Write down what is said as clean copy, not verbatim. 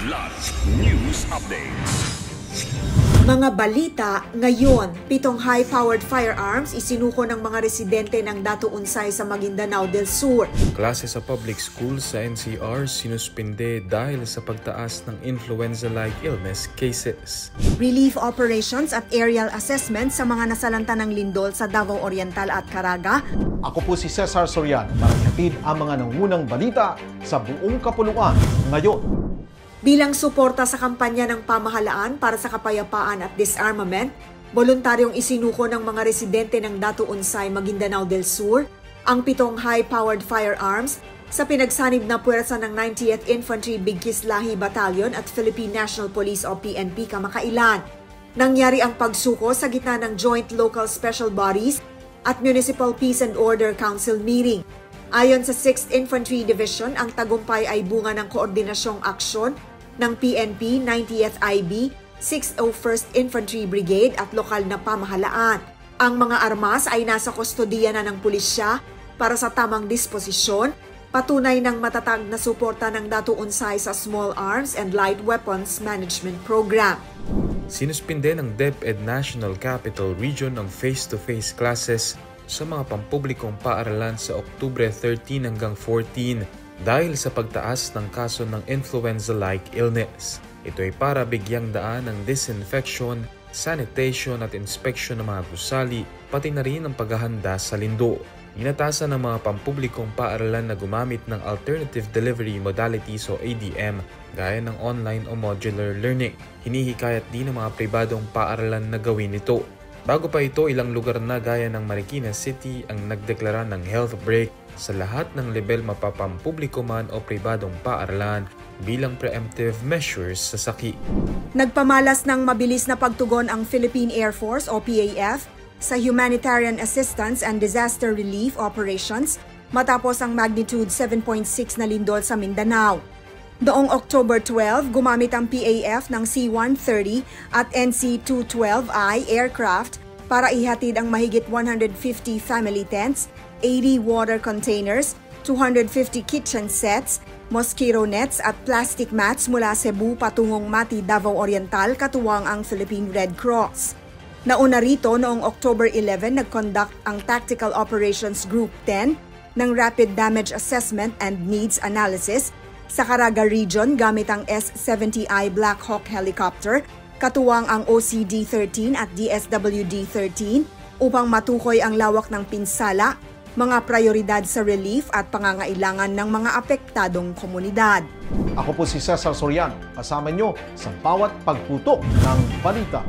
Kidlat News Updates. Mga balita ngayon, 7 high-powered firearms isinuko ng mga residente ng Datu Unsay sa Maguindanao del Sur. Klase sa public schools sa NCR sinuspinde dahil sa pagtaas ng influenza-like illness cases. Relief operations at aerial assessment sa mga nasalanta ng lindol sa Davao Oriental at Caraga. Ako po si Cesar Soriano para ihatid ang mga nangunang balita sa buong kapuluan ngayon. Bilang suporta sa kampanya ng pamahalaan para sa kapayapaan at disarmament, voluntaryong isinuko ng mga residente ng Datu Unsay, Maguindanao del Sur ang 7 high-powered firearms sa pinagsanib na puwersa ng 90th Infantry Bigkislahi Battalion at Philippine National Police o PNP kamakailan. Nangyari ang pagsuko sa gitna ng Joint Local Special Bodies at Municipal Peace and Order Council meeting. Ayon sa 6th Infantry Division, ang tagumpay ay bunga ng koordinasyong aksyon ng PNP, 90th IB, 601st Infantry Brigade at lokal na pamahalaan. Ang mga armas ay nasa kustodiya na ng pulisya para sa tamang disposisyon, patunay ng matatag na suporta ng Datu Unsay sa Small Arms and Light Weapons Management Program. Sinuspinde ng DepEd National Capital Region ang face-to-face classes sa mga pampublikong paaralan sa Oktubre 13 hanggang 14 dahil sa pagtaas ng kaso ng influenza-like illness. Ito ay para bigyang daan ng disinfection, sanitation at inspection ng mga gusali, pati na rin ang paghahanda sa lindol. Inatasan ng mga pampublikong paaralan na gumamit ng alternative delivery modalities o ADM gaya ng online o modular learning. Hinihikayat din ng mga pribadong paaralan na gawin ito. Bago pa ito, ilang lugar na gaya ng Marikina City ang nagdeklara ng health break sa lahat ng level mapapampubliko man o pribadong paaralan bilang preemptive measures sa sakit. Nagpamalas ng mabilis na pagtugon ang Philippine Air Force o PAF sa humanitarian assistance and disaster relief operations matapos ang magnitude 7.6 na lindol sa Mindanao. Noong October 12, gumamit ang PAF ng C-130 at NC-212I aircraft para ihatid ang mahigit 150 family tents, 80 water containers, 250 kitchen sets, mosquito nets at plastic mats mula Cebu patungong Mati, Davao Oriental katuwang ang Philippine Red Cross. Nauna rito noong October 11, nag-conduct ang Tactical Operations Group 10 ng Rapid Damage Assessment and Needs Analysis sa Caraga Region gamit ang S-70I Black Hawk helicopter, katuwang ang OCD-13 at DSWD-13 upang matukoy ang lawak ng pinsala, mga prioridad sa relief at pangangailangan ng mga apektadong komunidad. Ako po si Cesar Soriano, kasama nyo sa bawat pagputok ng balita.